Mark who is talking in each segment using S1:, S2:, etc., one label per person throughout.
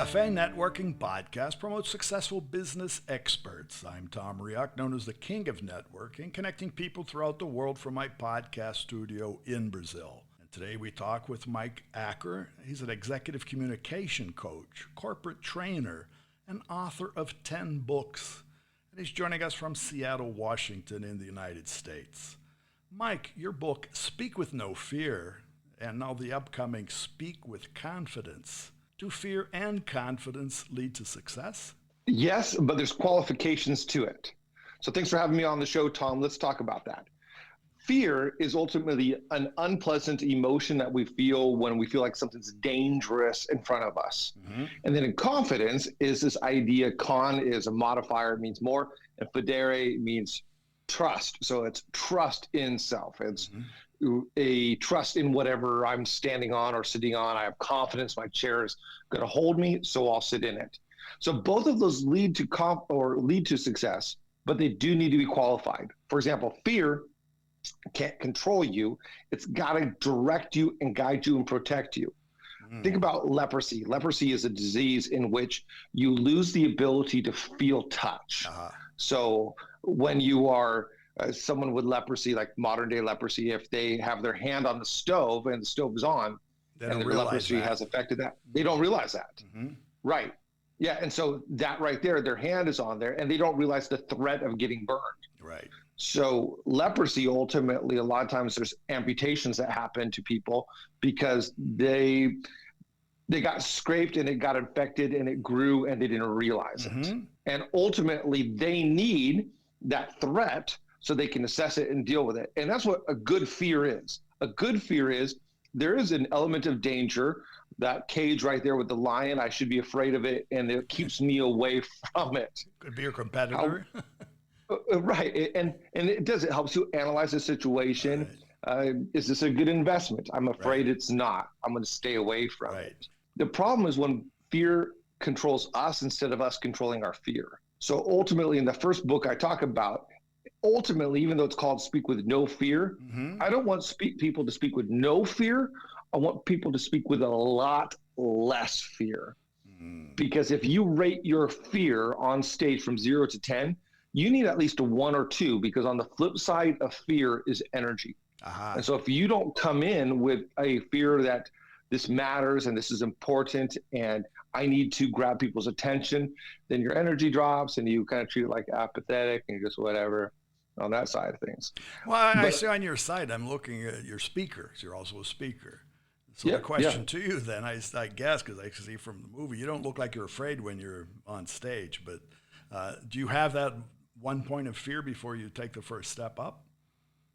S1: Cafe Networking Podcast promotes successful business experts. I'm Tom Riak, known as the King of Networking, connecting people throughout the world from my podcast studio in Brazil. And today we talk with Mike Acker. He's an executive communication coach, corporate trainer, and author of 10 books. And he's joining us from Seattle, Washington in the United States. Mike, your book, Speak with No Fear, and now the upcoming Speak with Confidence. Do fear and confidence lead to success?
S2: Yes, but there's qualifications to it. So thanks for having me on the show, Tom. Let's talk about that. Fear is ultimately an unpleasant emotion that we feel when we feel like something's dangerous in front of us. Mm-hmm. And then in confidence is this idea, con is a modifier, it means more, and fidere means trust. So it's trust in self. It's a trust in whatever I'm standing on or sitting on. I have confidence my chair is going to hold me, so I'll sit in it. So both of those lead to success, but they do need to be qualified. For example, fear can't control you. It's got to direct you and guide you and protect you. Think about leprosy. Leprosy is a disease in which you lose the ability to feel touch. So when you are someone with leprosy, like modern day leprosy, if they have their hand on the stove and the stove is on and the leprosy has affected that, they don't realize that. Right. Yeah. And so that right there, their hand is on there and they don't realize the threat of getting burned.
S1: Right.
S2: So leprosy, ultimately, a lot of times there's amputations that happen to people because they got scraped and it got infected and it grew and they didn't realize it. And ultimately they need that threat so they can assess it and deal with it. And that's what a good fear is. A good fear is there is an element of danger, that cage right there with the lion, I should be afraid of it, and it keeps me away from it.
S1: Could be your competitor.
S2: Right. And it does, it helps you analyze the situation. Right. Is this a good investment? I'm afraid it's not. I'm going to stay away from it. The problem is when fear controls us instead of us controlling our fear. So ultimately, in the first book I talk about, ultimately, even though it's called Speak with No Fear, I don't want people to speak with no fear. I want people to speak with a lot less fear. Because if you rate your fear on stage from 0 to 10, you need at least a 1 or 2, because on the flip side of fear is energy. And so if you don't come in with a fear that this matters and this is important and I need to grab people's attention, then your energy drops and you kind of treat it like apathetic and just whatever on that side of things.
S1: Well, I see on your site, I'm looking at your speakers. You're also a speaker. So the question to you then, I guess, because I see from the movie, you don't look like you're afraid when you're on stage, but do you have that one point of fear before you take the first step up?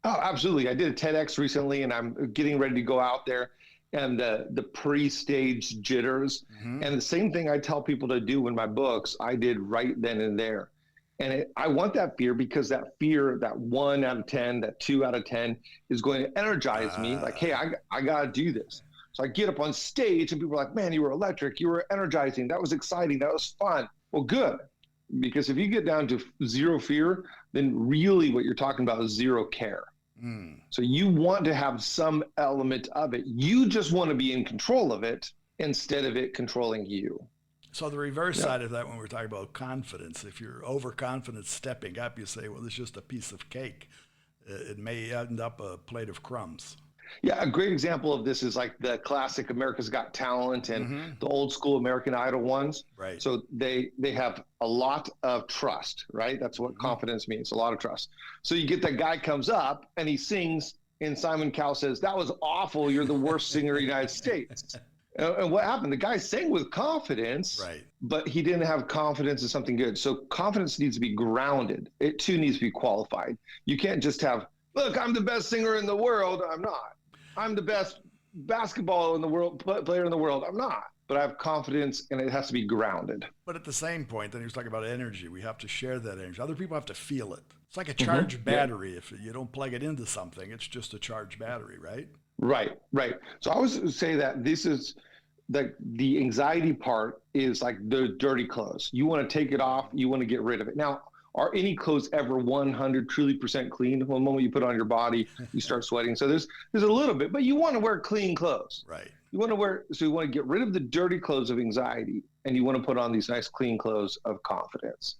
S2: Oh, absolutely. I did a TEDx recently and I'm getting ready to go out there, and the pre-stage jitters. And the same thing I tell people to do in my books, I did right then and there. And I want that fear because that fear, that 1 out of 10, that 2 out of 10 is going to energize me. Like, hey, I got to do this. So I get up on stage and people are like, man, you were electric. You were energizing. That was exciting. That was fun. Well, good. Because if you get down to 0 fear, then really what you're talking about is 0 care. So you want to have some element of it. You just want to be in control of it instead of it controlling you.
S1: So the reverse side of that, when we're talking about confidence, if you're overconfident stepping up, you say, well, it's just a piece of cake. It may end up a plate of crumbs.
S2: Yeah, a great example of this is like the classic America's Got Talent and the old school American Idol ones.
S1: Right.
S2: So they have a lot of trust, right? That's what confidence means, a lot of trust. So you get that guy comes up and he sings and Simon Cowell says, that was awful. You're the worst singer in the United States. And what happened? The guy sang with confidence, but he didn't have confidence in something good. So confidence needs to be grounded. It too needs to be qualified. You can't just have, look, I'm the best singer in the world. I'm not. I'm the best basketball in the world player in the world. I'm not. But I have confidence and it has to be grounded.
S1: But at the same point, then you're talking about energy. We have to share that energy. Other people have to feel it. It's like a charged battery. If you don't plug it into something, it's just a charged battery, right?
S2: Right. So I always say that this is the anxiety part is like the dirty clothes. You want to take it off. You want to get rid of it. Now, are any clothes ever 100 truly % clean? Well, the moment you put it on your body, you start sweating. So there's a little bit, but you want to wear clean clothes.
S1: Right.
S2: you want to get rid of the dirty clothes of anxiety, and you want to put on these nice clean clothes of confidence.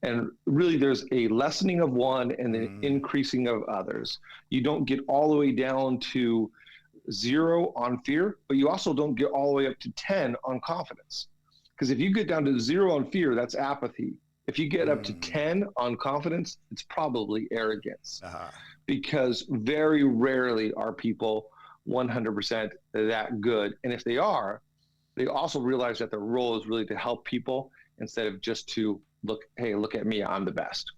S2: And really, there's a lessening of one and then increasing of others. You don't get all the way down to 0 on fear, but you also don't get all the way up to 10 on confidence. Because if you get down to 0 on fear, that's apathy. If you get up to 10 on confidence, it's probably arrogance. Because very rarely are people 100% that good. And if they are, they also realize that their role is really to help people instead of just to look at me, I'm the best.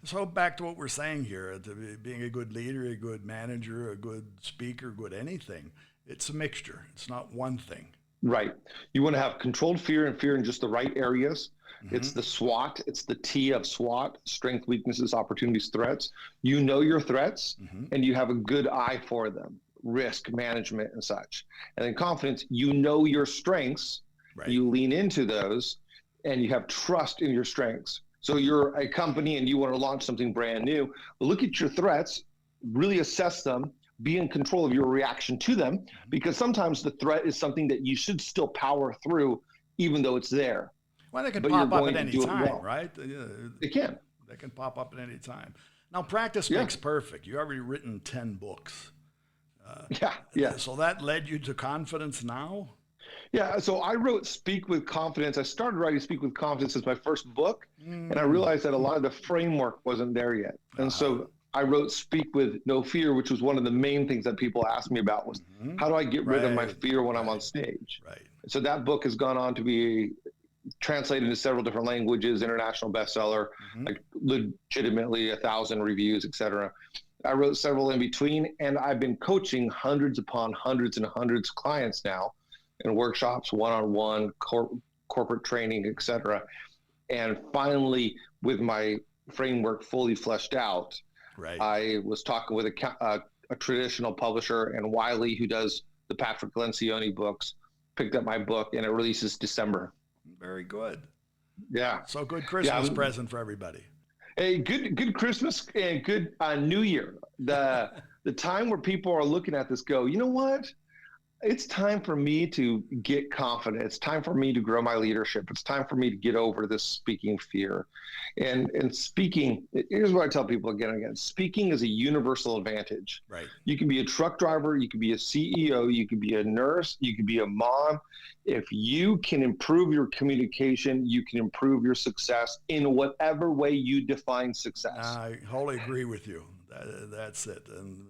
S1: So back to what we're saying here, being a good leader, a good manager, a good speaker, good anything, it's a mixture. It's not one thing.
S2: Right. You want to have controlled fear and fear in just the right areas. It's the SWOT. It's the T of SWOT: strength, weaknesses, opportunities, threats. You know your threats and you have a good eye for them, risk management and such. And then confidence, you know your strengths, you lean into those, and you have trust in your strengths. So you're a company and you want to launch something brand new, look at your threats, really assess them, be in control of your reaction to them, because sometimes the threat is something that you should still power through, even though it's there.
S1: Well, they can pop up at any time, right?
S2: They can.
S1: They can pop up at any time. Now, practice makes perfect. You've already written 10 books. So that led you to Confidence Now?
S2: Yeah, so I wrote Speak with Confidence. I started writing Speak with Confidence as my first book, and I realized that a lot of the framework wasn't there yet. And so I wrote Speak with No Fear, which was one of the main things that people asked me about was, how do I get rid of my fear when I'm on stage? So that book has gone on to be translated into several different languages, international bestseller, like legitimately 1,000 reviews, etc. I wrote several in between, and I've been coaching hundreds upon hundreds and hundreds of clients now in workshops, one-on-one, corporate training, etc. And finally, with my framework fully fleshed out, I was talking with a traditional publisher, and Wiley, who does the Patrick Lencioni books, picked up my book, and it releases December.
S1: Very good.
S2: Yeah.
S1: So good Christmas present for everybody.
S2: Hey, good Christmas and good New Year. The time where people are looking at this go, you know what? It's time for me to get confident. It's time for me to grow my leadership. It's time for me to get over this speaking fear. And speaking, here's what I tell people again and again. Speaking is a universal advantage. You can be a truck driver, you can be a CEO, you can be a nurse, you can be a mom. If you can improve your communication, you can improve your success in whatever way you define success.
S1: I wholly agree with you. That's it. And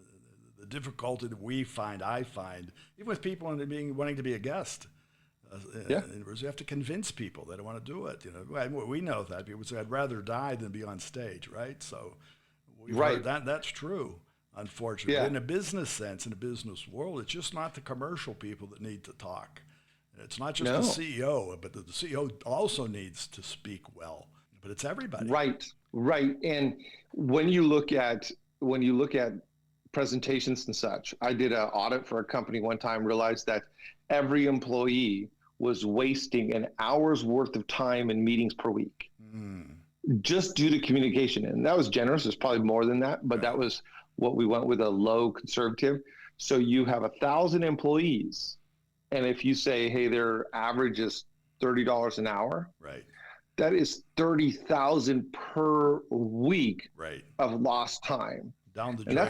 S1: the difficulty that I find, even with people wanting to be a guest, is you have to convince people they don't want to do it. We know that people say, "I'd rather die than be on stage," right? So we've heard that's true. Unfortunately, in a business sense, in a business world, it's just not the commercial people that need to talk. It's not just the CEO, but the CEO also needs to speak well. But it's everybody.
S2: Right. And when you look at presentations and such, I did an audit for a company one time, realized that every employee was wasting an hour's worth of time in meetings per week just due to communication. And that was generous. It's probably more than that, but that was what we went with, a low conservative. So you have 1,000 employees. And if you say, hey, their average is $30 an hour, that is 30,000 per week of lost time.
S1: Down the drain.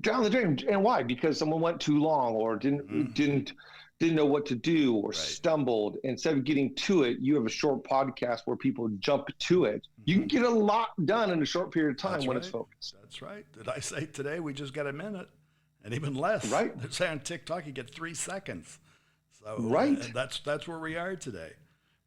S2: Down the drain. And why? Because someone went too long or didn't know what to do or stumbled. Instead of getting to it, you have a short podcast where people jump to it. You can get a lot done in a short period of time when it's focused.
S1: That's right. Did I say today we just got a minute? And even less. They're saying on TikTok you get 3 seconds. So and that's where we are today.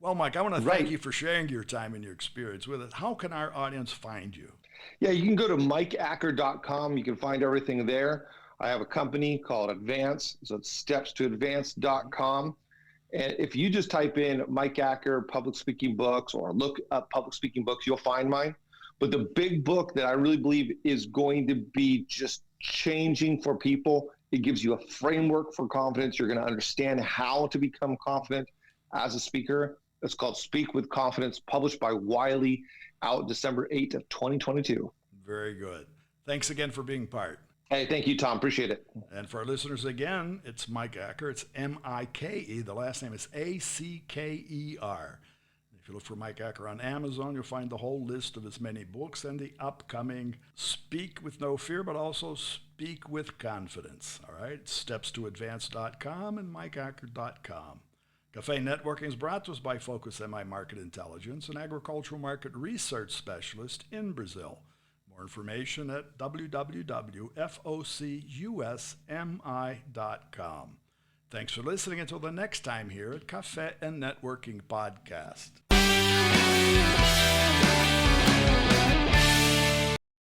S1: Well, Mike, I want to thank you for sharing your time and your experience with it. How can our audience find you?
S2: Yeah, you can go to mikeacker.com. You can find everything there. I have a company called Advance, so it's stepstoadvance.com. And if you just type in Mike Acker public speaking books or look up public speaking books, you'll find mine. But the big book that I really believe is going to be just changing for people, it gives you a framework for confidence. You're going to understand how to become confident as a speaker. It's called Speak with Confidence, published by Wiley, out December 8th of 2022.
S1: Very good. Thanks again for being part.
S2: Hey, thank you, Tom. Appreciate it.
S1: And for our listeners again, it's Mike Acker. It's M-I-K-E. The last name is A-C-K-E-R. If you look for Mike Acker on Amazon, you'll find the whole list of his many books and the upcoming Speak with No Fear, but also Speak with Confidence. All right, stepstoadvance.com and mikeacker.com. Cafe Networking is brought to us by Focus MI Market Intelligence, an agricultural market research specialist in Brazil. More information at www.focusmi.com. Thanks for listening until the next time here at Cafe and Networking Podcast.